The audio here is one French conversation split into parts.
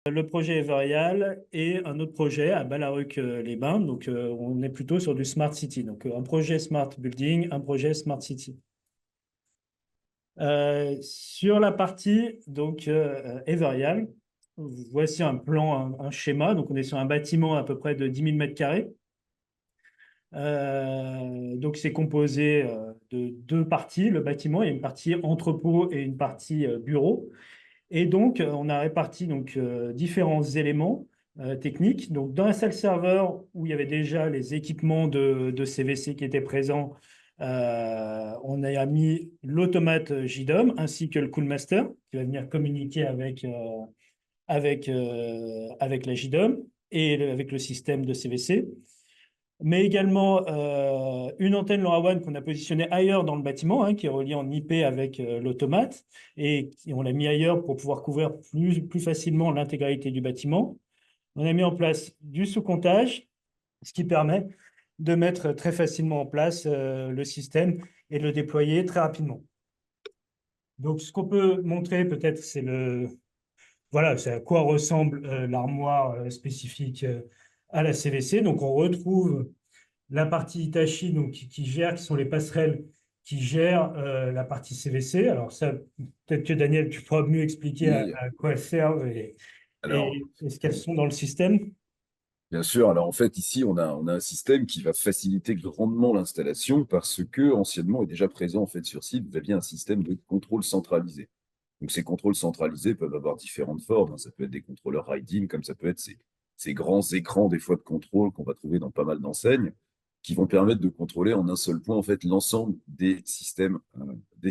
Le projet Everial et un autre projet à Ballaruc-les-Bains. Donc, on est plutôt sur du Smart City. Donc, un projet Smart Building, un projet Smart City. Sur la partie donc Everial, voici un plan, un schéma. Donc, on est sur un bâtiment à peu près de 10 000 mètres carrés. Donc, c'est composé de deux parties, le bâtiment. Il y a une partie entrepôt et une partie bureau. Et donc, on a réparti donc, différents éléments techniques. Donc, dans la salle serveur, où il y avait déjà les équipements de CVC qui étaient présents, on a mis l'automate JDOM ainsi que le Coolmaster qui va venir communiquer avec la JDOM et avec le système de CVC. Mais également une antenne LoRaWAN qu'on a positionnée ailleurs dans le bâtiment, qui est reliée en IP avec l'automate, et on l'a mis ailleurs pour pouvoir couvrir plus facilement l'intégralité du bâtiment. On a mis en place du sous-comptage, ce qui permet de mettre très facilement en place le système et de le déployer très rapidement. Donc, ce qu'on peut montrer peut-être, voilà, c'est à quoi ressemble l'armoire spécifique à la CVC. Donc, on retrouve la partie Hitachi donc, qui sont les passerelles qui gèrent la partie CVC. Alors ça, peut-être que Daniel, tu pourras mieux expliquer Oui, à quoi elles servent alors, et ce qu'elles sont dans le système. bien sûr. Alors, en fait, ici, on a un système qui va faciliter grandement l'installation parce que, anciennement, est déjà présent, en fait, sur site, vous aviez un système de contrôle centralisé. Donc, ces contrôles centralisés peuvent avoir différentes formes, hein. Ça peut être des contrôleurs RIDIM, comme ça peut être ces grands écrans, des fois, de contrôle qu'on va trouver dans pas mal d'enseignes, qui vont permettre de contrôler en un seul point, en fait, l'ensemble des systèmes de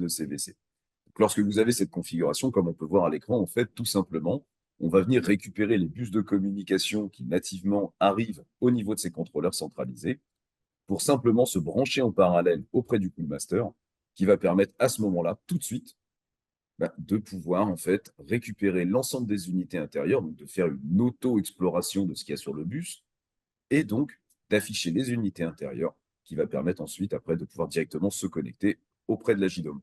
CVC. Donc, lorsque vous avez cette configuration, comme on peut voir à l'écran, en fait, tout simplement, on va venir récupérer les bus de communication qui nativement arrivent au niveau de ces contrôleurs centralisés pour simplement se brancher en parallèle auprès du Coolmaster qui va permettre à ce moment-là, tout de suite, de pouvoir en fait récupérer l'ensemble des unités intérieures, donc de faire une auto-exploration de ce qu'il y a sur le bus et donc d'afficher les unités intérieures qui va permettre ensuite après de pouvoir directement se connecter auprès de la JDOM.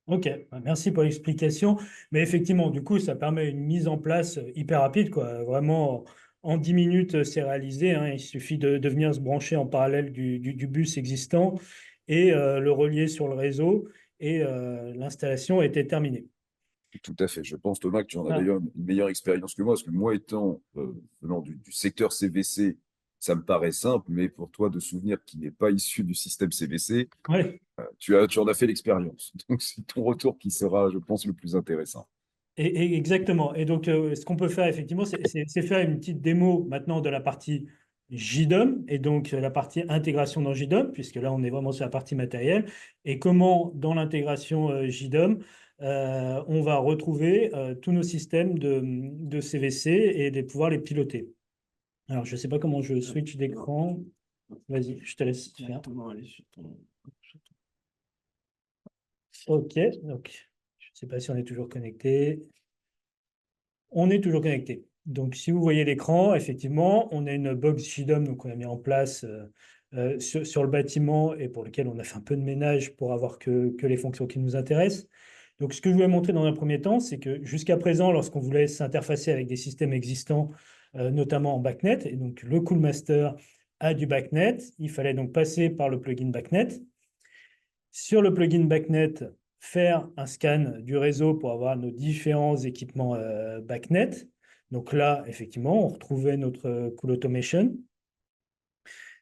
Ok, merci pour l'explication. Mais effectivement, du coup, ça permet une mise en place hyper rapide, quoi. Vraiment, en 10 minutes, c'est réalisé, hein. Il suffit de venir se brancher en parallèle du bus existant et le relier sur le réseau et l'installation était terminée. Tout à fait. Je pense, Thomas, que tu en as Ah, d'ailleurs une meilleure expérience que moi, parce que moi, étant venant du secteur CVC, ça me paraît simple, mais pour toi, de souvenir qui n'est pas issu du système CVC, ouais. tu en as fait l'expérience. Donc, c'est ton retour qui sera, je pense, le plus intéressant. Exactement. Et donc, ce qu'on peut faire effectivement, c'est faire une petite démo maintenant de la partie JDOM et donc la partie intégration dans JDOM, puisque là, on est vraiment sur la partie matérielle. Et comment, dans l'intégration JDOM, on va retrouver tous nos systèmes de CVC et pouvoir les piloter. Alors, je ne sais pas comment je switch d'écran. Vas-y, je te laisse faire. OK. Donc, je ne sais pas si on est toujours connecté. On est toujours connecté. Donc, si vous voyez l'écran, effectivement, on a une box JDOM donc on a mis en place sur le bâtiment et pour lequel on a fait un peu de ménage pour avoir que les fonctions qui nous intéressent. Donc, ce que je voulais montrer dans un premier temps, c'est que jusqu'à présent, lorsqu'on voulait s'interfacer avec des systèmes existants, notamment en BACnet, et donc le Coolmaster a du BACnet, il fallait donc passer par le plugin BACnet. Sur le plugin BACnet, faire un scan du réseau pour avoir nos différents équipements BACnet. Donc là, effectivement, on retrouvait notre Cool Automation.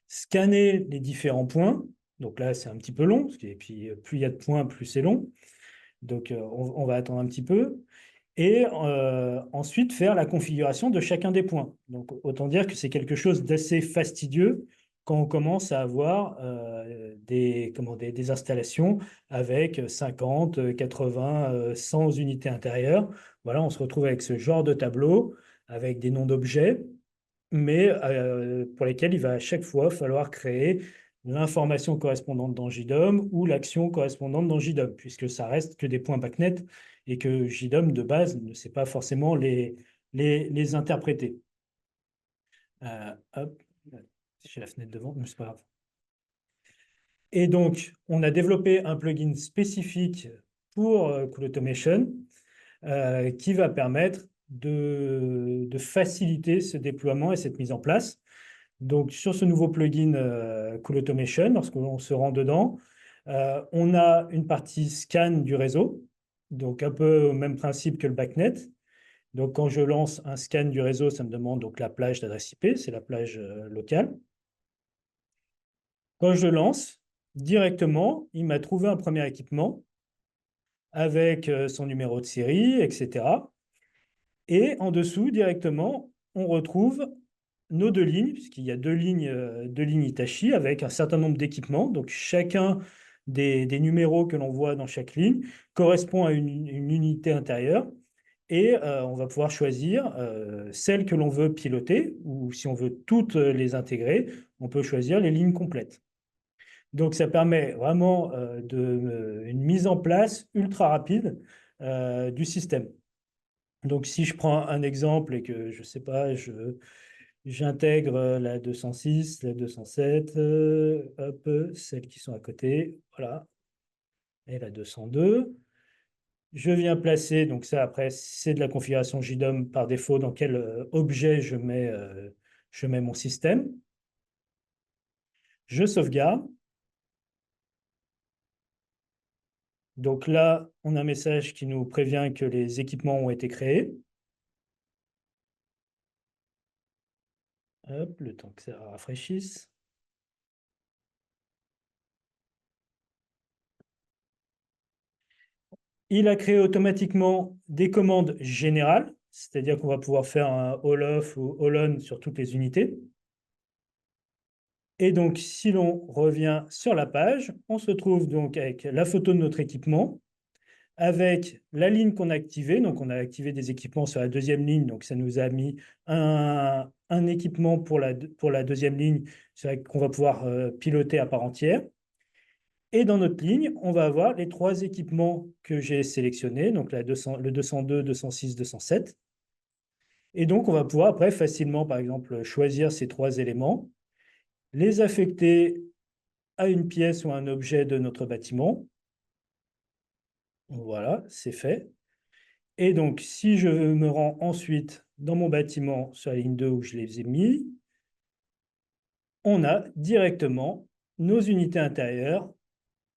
Scanner les différents points. Donc là, c'est un petit peu long, et puis plus il y a de points, plus c'est long. Donc on va attendre un petit peu. Et ensuite, faire la configuration de chacun des points. Donc autant dire que c'est quelque chose d'assez fastidieux quand on commence à avoir des installations avec 50, 80, 100 unités intérieures. Voilà, on se retrouve avec ce genre de tableau, avec des noms d'objets, mais pour lesquels il va à chaque fois falloir créer l'information correspondante dans JDOM ou l'action correspondante dans JDOM, puisque ça reste que des points BACnet et que JDOM de base ne sait pas forcément les interpréter. Hop, j'ai la fenêtre devant, mais c'est pas grave. Et donc, on a développé un plugin spécifique pour Cool Automation qui va permettre de faciliter ce déploiement et cette mise en place. Donc, sur ce nouveau plugin Cool Automation, lorsqu'on se rend dedans, on a une partie scan du réseau, donc un peu au même principe que le BACnet. Donc, quand je lance un scan du réseau, ça me demande donc la plage d'adresse IP, c'est la plage locale. Quand je lance, directement, il m'a trouvé un premier équipement avec son numéro de série, etc. Et en dessous, directement, on retrouve nos deux lignes, puisqu'il y a deux lignes Hitachi avec un certain nombre d'équipements. Donc, chacun des numéros que l'on voit dans chaque ligne correspond à une unité intérieure. Et on va pouvoir choisir celle que l'on veut piloter, ou si on veut toutes les intégrer, on peut choisir les lignes complètes. Donc, ça permet vraiment une mise en place ultra rapide du système. Donc, si je prends un exemple et que, je ne sais pas, j'intègre la 206, la 207, hop, celles qui sont à côté, voilà, et la 202. Je viens placer, donc ça, après, c'est de la configuration JDOM par défaut, dans quel objet je mets mon système. Je sauvegarde. Donc là, on a un message qui nous prévient que les équipements ont été créés. Hop, le temps que ça rafraîchisse. Il a créé automatiquement des commandes générales, c'est-à-dire qu'on va pouvoir faire un all-off ou all-on sur toutes les unités. Et donc, si l'on revient sur la page, on se trouve donc avec la photo de notre équipement, avec la ligne qu'on a activée. Donc, on a activé des équipements sur la deuxième ligne. Donc, ça nous a mis un équipement pour la deuxième ligne qu'on va pouvoir piloter à part entière. Et dans notre ligne, on va avoir les trois équipements que j'ai sélectionnés, donc le 202, 206, 207. Et donc, on va pouvoir après facilement, par exemple, choisir ces trois éléments, les affecter à une pièce ou à un objet de notre bâtiment. Voilà, c'est fait. Et donc, si je me rends ensuite dans mon bâtiment sur la ligne 2 où je les ai mis, on a directement nos unités intérieures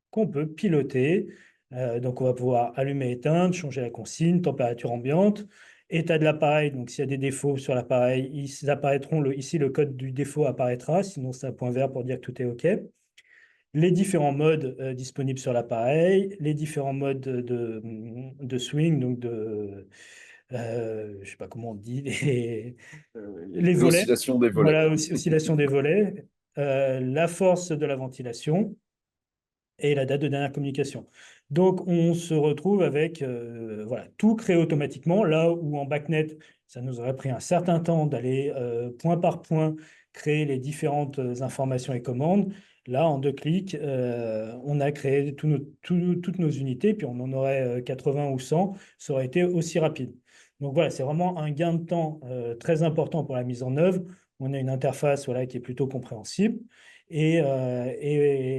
qu'on peut piloter. Donc, on va pouvoir allumer, éteindre, changer la consigne, température ambiante, état de l'appareil. Donc, s'il y a des défauts sur l'appareil, ils apparaîtront. Ici, le code du défaut apparaîtra. Sinon, c'est un point vert pour dire que tout est OK. Les différents modes disponibles sur l'appareil, les différents modes de swing, donc je ne sais pas comment on dit, les volets. L'oscillation des volets. Voilà, oscillation des volets, la force de la ventilation et la date de dernière communication. Donc, on se retrouve avec voilà, tout créé automatiquement, là où en BACnet, ça nous aurait pris un certain temps d'aller point par point créer les différentes informations et commandes. Là, en 2 clics, on a créé toutes nos unités, puis on en aurait 80 ou 100, ça aurait été aussi rapide. Donc voilà, c'est vraiment un gain de temps très important pour la mise en œuvre. On a une interface voilà, qui est plutôt compréhensible. Et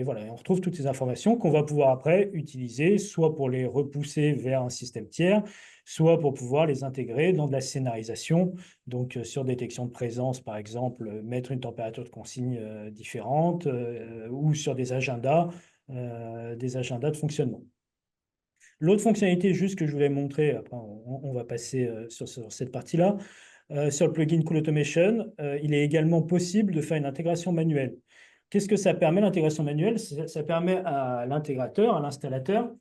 voilà, on retrouve toutes ces informations qu'on va pouvoir après utiliser, soit pour les repousser vers un système tiers, soit pour pouvoir les intégrer dans de la scénarisation. Donc, sur détection de présence, par exemple, mettre une température de consigne différente ou sur des agendas de fonctionnement. L'autre fonctionnalité juste que je voulais montrer, après on va passer sur cette partie-là, sur le plugin Cool Automation, il est également possible de faire une intégration manuelle. Qu'est-ce que ça permet, l'intégration manuelle? Ça permet à l'intégrateur, à l'installateur,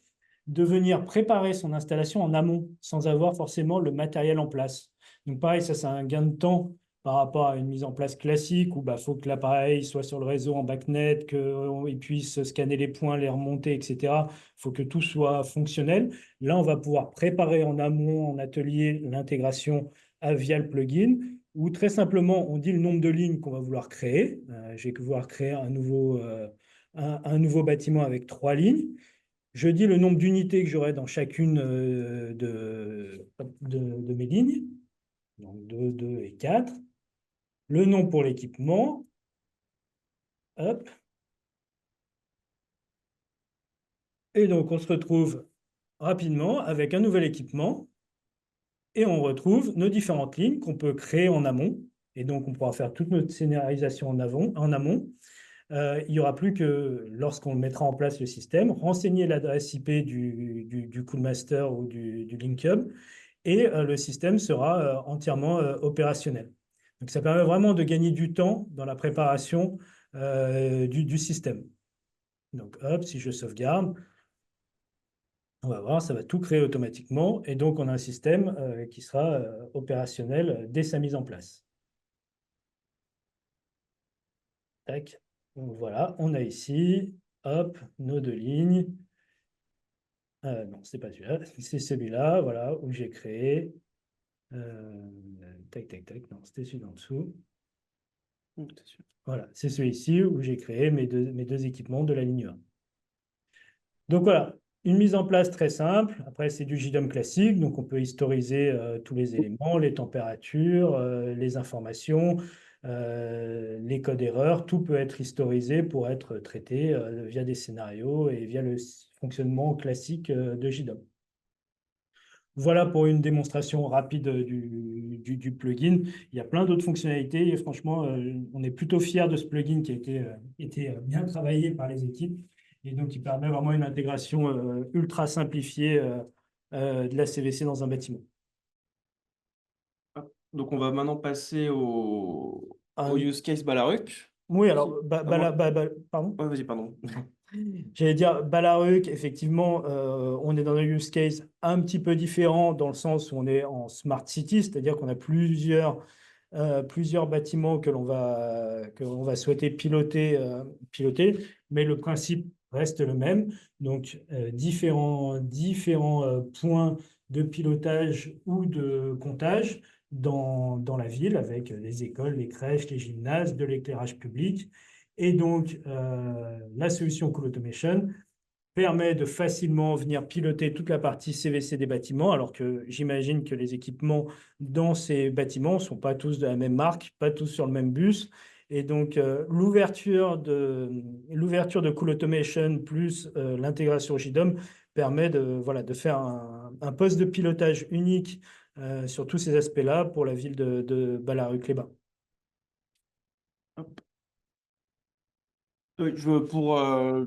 de venir préparer son installation en amont, sans avoir forcément le matériel en place. Donc pareil, ça c'est un gain de temps par rapport à une mise en place classique où il faut que l'appareil soit sur le réseau en BACnet, qu'il puisse scanner les points, les remonter, etc. Il faut que tout soit fonctionnel. Là, on va pouvoir préparer en amont, en atelier, l'intégration via le plugin, ou très simplement, on dit le nombre de lignes qu'on va vouloir créer. Je vais vouloir créer un nouveau bâtiment avec 3 lignes. Je dis le nombre d'unités que j'aurai dans chacune de mes lignes. Donc 2, 2 et 4. Le nom pour l'équipement. Hop. Et donc, on se retrouve rapidement avec un nouvel équipement et on retrouve nos différentes lignes qu'on peut créer en amont. Et donc, on pourra faire toute notre scénarisation en amont. Il n'y aura plus que, lorsqu'on mettra en place le système, renseigner l'adresse IP du Coolmaster ou du Link Hub, et le système sera entièrement opérationnel. Donc, ça permet vraiment de gagner du temps dans la préparation du système. Donc, hop, si je sauvegarde, on va voir, ça va tout créer automatiquement. Et donc, on a un système qui sera opérationnel dès sa mise en place. Tac. Donc, voilà, on a ici, hop, nos deux lignes. Non, c'est pas celui-là, c'est celui-là, voilà, où j'ai créé. Tac, tac, tac, non, c'était celui d'en dessous. Voilà, c'est celui-ci où j'ai créé mes deux équipements de la ligne 1. Donc voilà, une mise en place très simple. Après, c'est du JDOM classique, donc on peut historiser tous les éléments, les températures, les informations, les codes erreurs. Tout peut être historisé pour être traité via des scénarios et via le fonctionnement classique de JDOM. Voilà pour une démonstration rapide du plugin. Il y a plein d'autres fonctionnalités et franchement, on est plutôt fiers de ce plugin qui a été bien travaillé par les équipes et donc qui permet vraiment une intégration ultra simplifiée de la CVC dans un bâtiment. Donc, on va maintenant passer au Ah, use case Balaruc. oui, alors, pardon. Ouais, vas-y, pardon. J'allais dire, Balaruc, effectivement, on est dans un use case un petit peu différent dans le sens où on est en smart city, c'est-à-dire qu'on a plusieurs bâtiments que l'on va souhaiter piloter, mais le principe reste le même. Donc, différents points de pilotage ou de comptage dans la ville, avec les écoles, les crèches, les gymnases, de l'éclairage public. Et donc, la solution Cool Automation permet de facilement venir piloter toute la partie CVC des bâtiments, alors que j'imagine que les équipements dans ces bâtiments ne sont pas tous de la même marque, pas tous sur le même bus. Et donc, l'ouverture de Cool Automation plus l'intégration JDOM permet de faire un poste de pilotage unique sur tous ces aspects-là pour la ville de Ballaruc-les-Bains.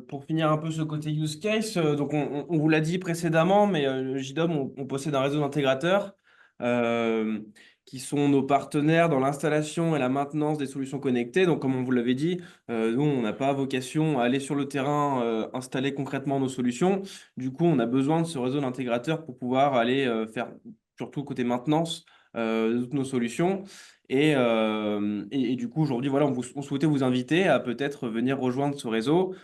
Pour finir un peu ce côté use case, donc on vous l'a dit précédemment, mais JDOM, on possède un réseau d'intégrateurs euh, qui sont nos partenaires dans l'installation et la maintenance des solutions connectées. Donc, comme on vous l'avait dit, nous, on n'a pas vocation à aller sur le terrain, installer concrètement nos solutions. Du coup, on a besoin de ce réseau d'intégrateurs pour pouvoir aller faire, surtout côté maintenance, de toutes nos solutions. Et du coup, aujourd'hui, voilà, on souhaitait vous inviter à peut-être venir rejoindre ce réseau,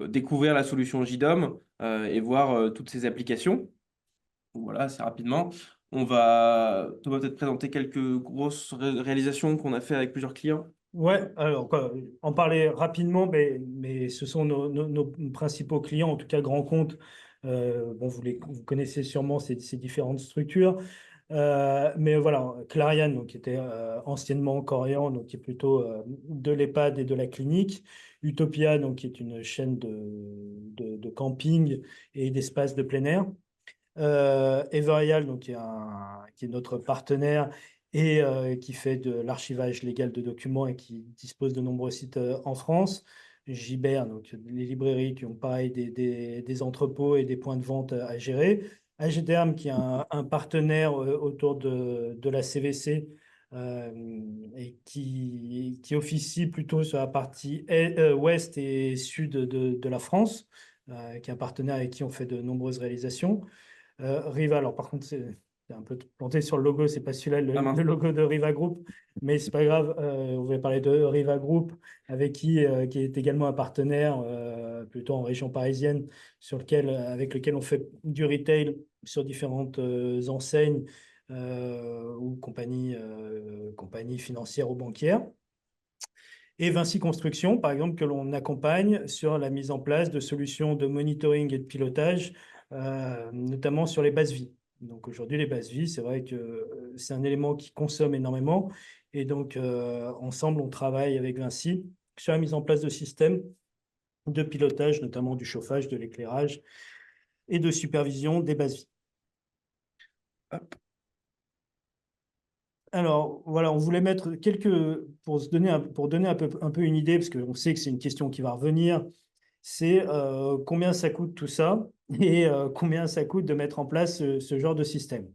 découvrir la solution JDOM et voir toutes ces applications. Donc voilà, assez rapidement. On va peut-être présenter quelques grosses réalisations qu'on a fait avec plusieurs clients. Ouais, alors en parler rapidement, mais ce sont nos principaux clients, en tout cas grands comptes. Bon, vous connaissez sûrement ces différentes structures. Mais voilà, Clariane, donc, qui était anciennement Corian, donc qui est plutôt de l'EHPAD et de la clinique. Utopia, donc, qui est une chaîne de camping et d'espaces de plein air. Everreal, donc, qui est notre partenaire et qui fait de l'archivage légal de documents et qui dispose de nombreux sites en France. Gibert, donc les librairies qui ont pareil des entrepôts et des points de vente à gérer. AGTerm, qui est un partenaire autour de la CVC et qui officie plutôt sur la partie ouest et sud de la France, qui est un partenaire avec qui on fait de nombreuses réalisations. Riva, alors par contre, c'est un peu planté sur le logo, c'est pas celui-là, le logo de Riva Group, mais c'est pas grave. On va parler de Riva Group, avec qui est également un partenaire, plutôt en région parisienne, avec lequel on fait du retail sur différentes enseignes ou compagnies financières ou bancaires. Et Vinci Construction, par exemple, que l'on accompagne sur la mise en place de solutions de monitoring et de pilotage, notamment sur les bases vie. Donc aujourd'hui, les bases vie, c'est vrai que c'est un élément qui consomme énormément. Et donc, ensemble, on travaille avec Vinci sur la mise en place de systèmes de pilotage, notamment du chauffage, de l'éclairage et de supervision des bases vie. Alors, voilà, on voulait mettre pour donner un peu une idée, parce qu'on sait que c'est une question qui va revenir, c'est combien ça coûte tout ça et combien ça coûte de mettre en place ce genre de système.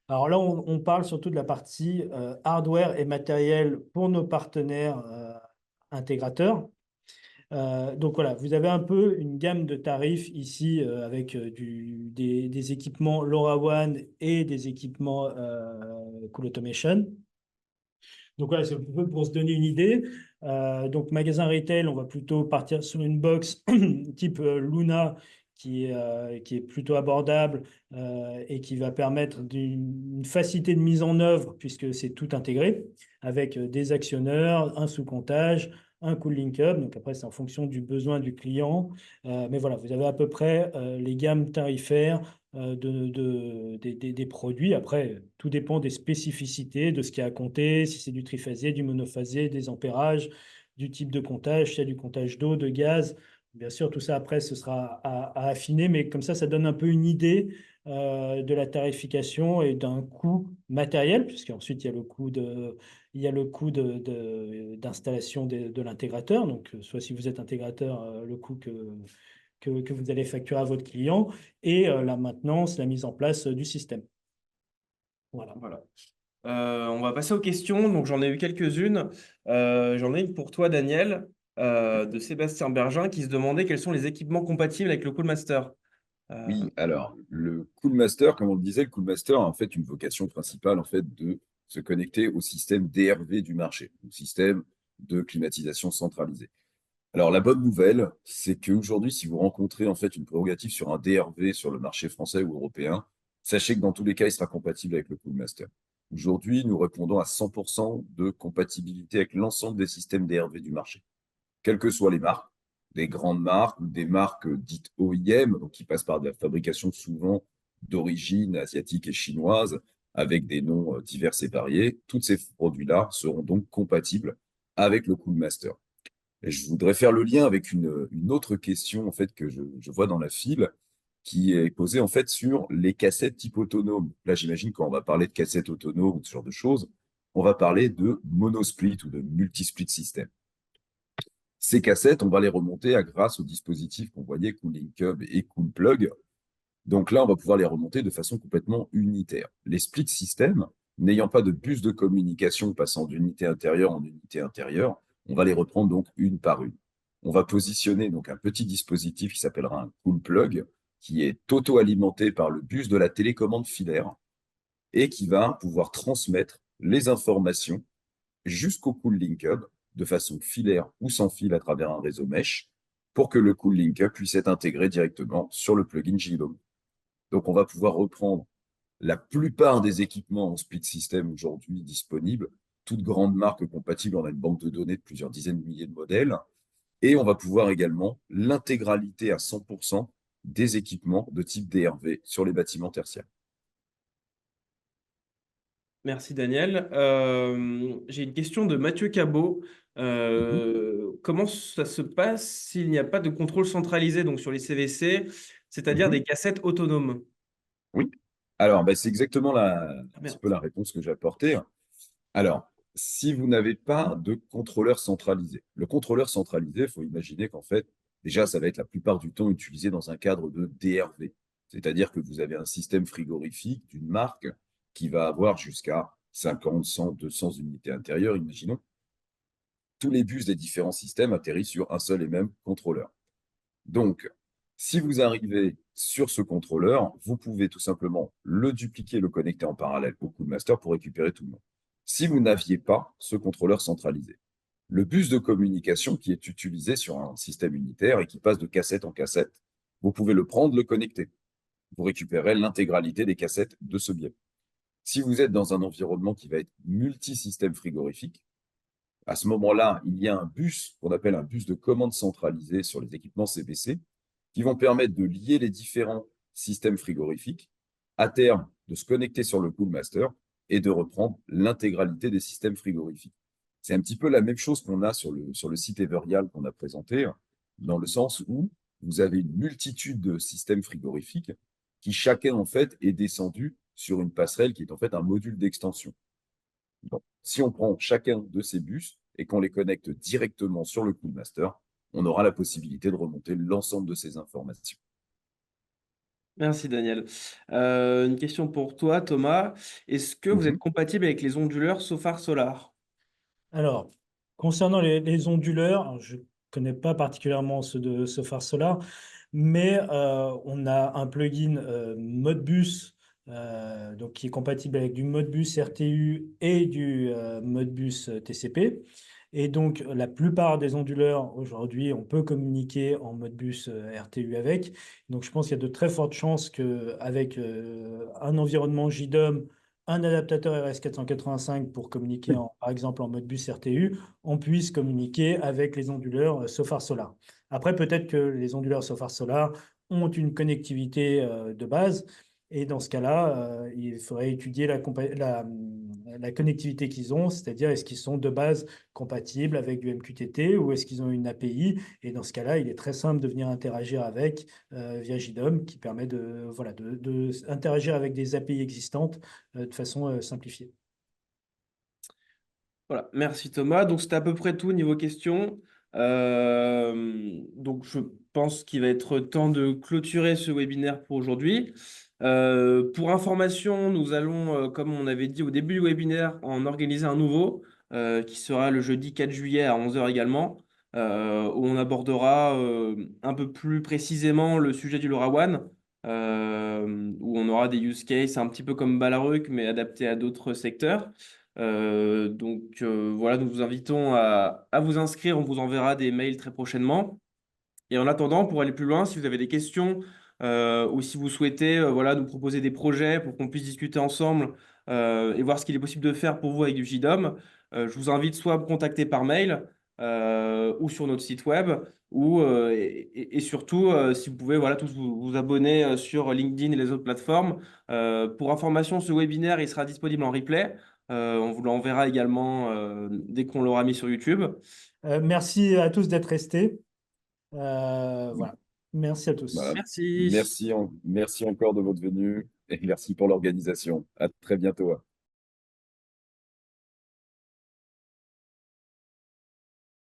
Alors là, on parle surtout de la partie hardware et matériel pour nos partenaires intégrateurs. Donc voilà, vous avez un peu une gamme de tarifs ici avec des équipements LoRaWAN et des équipements Cool Automation. Donc voilà, c'est un peu pour se donner une idée. Donc magasin retail, on va plutôt partir sur une box type Luna qui est plutôt abordable et qui va permettre une facilité de mise en œuvre puisque c'est tout intégré avec des actionneurs, un sous-comptage, un cool link-up. Donc après, c'est en fonction du besoin du client. Mais voilà, vous avez à peu près les gammes tarifaires des produits. Après, tout dépend des spécificités, de ce qui est à compter, si c'est du triphasé, du monophasé, des ampérages, du type de comptage, s'il y a du comptage d'eau, de gaz. Bien sûr, tout ça après, ce sera à affiner, mais comme ça donne un peu une idée de la tarification et d'un coût matériel, puisqu'ensuite il y a le coût d'installation de l'intégrateur. Donc, soit si vous êtes intégrateur, le coût que vous allez facturer à votre client et la maintenance, la mise en place du système. Voilà. Voilà. On va passer aux questions. Donc, j'en ai eu quelques-unes. J'en ai une pour toi, Daniel, de Sébastien Bergin, qui se demandait quels sont les équipements compatibles avec le Coolmaster. Oui, alors le Coolmaster, comme on le disait, le Coolmaster a en fait une vocation principale en fait de se connecter au système DRV du marché, au système de climatisation centralisée. Alors la bonne nouvelle, c'est qu'aujourd'hui, si vous rencontrez en fait une prérogative sur un DRV sur le marché français ou européen, sachez que dans tous les cas, il sera compatible avec le Coolmaster. Aujourd'hui, nous répondons à 100% de compatibilité avec l'ensemble des systèmes DRV du marché, quelles que soient les marques, des grandes marques ou des marques dites OEM, donc qui passent par de la fabrication souvent d'origine asiatique et chinoise, avec des noms divers et variés. Tous ces produits-là seront donc compatibles avec le Coolmaster. Et je voudrais faire le lien avec une autre question en fait que je vois dans la file, qui est posée en fait sur les cassettes type autonome. Là, j'imagine quand on va parler de cassettes autonomes ou ce genre de choses, on va parler de monosplit ou de multisplit system. Ces cassettes, on va les remonter grâce aux dispositifs qu'on voyait, Cool Link Hub et Cool Plug. Donc là, on va pouvoir les remonter de façon complètement unitaire. Les split systems, n'ayant pas de bus de communication passant d'unité intérieure en unité intérieure, on va les reprendre donc une par une. On va positionner donc un petit dispositif qui s'appellera un Cool Plug, qui est auto-alimenté par le bus de la télécommande filaire et qui va pouvoir transmettre les informations jusqu'au Cool Link Hub de façon filaire ou sans fil à travers un réseau mesh pour que le Cool Link Hub puisse être intégré directement sur le plugin JLOM. Donc, on va pouvoir reprendre la plupart des équipements en split system aujourd'hui disponibles, toutes grandes marques compatibles. On a une banque de données de plusieurs dizaines de milliers de modèles. Et on va pouvoir également l'intégralité à 100% des équipements de type DRV sur les bâtiments tertiaires. Merci, Daniel. J'ai une question de Mathieu Cabot. Comment ça se passe s'il n'y a pas de contrôle centralisé donc sur les CVC, c'est-à-dire des cassettes autonomes? Oui. Alors, c'est exactement un petit Merde. peu la réponse que j'ai apportée. Alors, si vous n'avez pas de contrôleur centralisé, le contrôleur centralisé, il faut imaginer qu'en fait, déjà, ça va être la plupart du temps utilisé dans un cadre de DRV. C'est-à-dire que vous avez un système frigorifique d'une marque qui va avoir jusqu'à 50, 100, 200 unités intérieures, imaginons. Tous les bus des différents systèmes atterrissent sur un seul et même contrôleur. Donc, si vous arrivez sur ce contrôleur, vous pouvez tout simplement le dupliquer, le connecter en parallèle au Coolmaster pour récupérer tout le monde. Si vous n'aviez pas ce contrôleur centralisé, le bus de communication qui est utilisé sur un système unitaire et qui passe de cassette en cassette, vous pouvez le prendre, le connecter. Vous récupérez l'intégralité des cassettes de ce biais. Si vous êtes dans un environnement qui va être multi-système frigorifique, à ce moment-là, il y a un bus qu'on appelle un bus de commande centralisé sur les équipements CBC qui vont permettre de lier les différents systèmes frigorifiques, à terme de se connecter sur le Coolmaster et de reprendre l'intégralité des systèmes frigorifiques. C'est un petit peu la même chose qu'on a sur le site Everial qu'on a présenté, dans le sens où vous avez une multitude de systèmes frigorifiques qui chacun en fait est descendu sur une passerelle qui est en fait un module d'extension. Donc, si on prend chacun de ces bus et qu'on les connecte directement sur le Coolmaster, on aura la possibilité de remonter l'ensemble de ces informations. Merci Daniel. Une question pour toi, Thomas. Est-ce que vous êtes Mhm. compatible avec les onduleurs Sofar Solar? Alors, concernant les onduleurs, alors, je ne connais pas particulièrement ceux de Sofar Solar, mais on a un plugin Modbus donc, qui est compatible avec du Modbus RTU et du Modbus TCP. Et donc, la plupart des onduleurs, aujourd'hui, on peut communiquer en Modbus RTU avec. Donc, je pense qu'il y a de très fortes chances qu'avec un environnement JDOM, un adaptateur RS485 pour communiquer, par exemple, en Modbus RTU, on puisse communiquer avec les onduleurs Sofar Solar. Après, peut-être que les onduleurs Sofar Solar ont une connectivité de base. Et dans ce cas-là, il faudrait étudier la connectivité qu'ils ont, c'est-à-dire est-ce qu'ils sont de base compatibles avec du MQTT ou est-ce qu'ils ont une API. Et dans ce cas-là, il est très simple de venir interagir avec via JDOM qui permet voilà, interagir avec des API existantes de façon simplifiée. Voilà, merci Thomas. Donc c'était à peu près tout niveau questions. Donc je pense qu'il va être temps de clôturer ce webinaire pour aujourd'hui. Pour information, nous allons, comme on avait dit au début du webinaire, en organiser un nouveau qui sera le jeudi 4 juillet à 11 h également, où on abordera un peu plus précisément le sujet du LoRaWAN, où on aura des use cases un petit peu comme Balaruc, mais adaptés à d'autres secteurs. Voilà, nous vous invitons à vous inscrire. On vous enverra des mails très prochainement. Et en attendant, pour aller plus loin, si vous avez des questions ou si vous souhaitez voilà, nous proposer des projets pour qu'on puisse discuter ensemble et voir ce qu'il est possible de faire pour vous avec du JDOM, je vous invite soit à me contacter par mail ou sur notre site web et surtout, si vous pouvez voilà, tous vous abonner sur LinkedIn et les autres plateformes. Pour information, ce webinaire il sera disponible en replay. On vous l'enverra également dès qu'on l'aura mis sur YouTube. Merci à tous d'être restés. Voilà. Merci à Voilà. tous. Merci. Merci encore de votre venue et merci pour l'organisation. À très bientôt.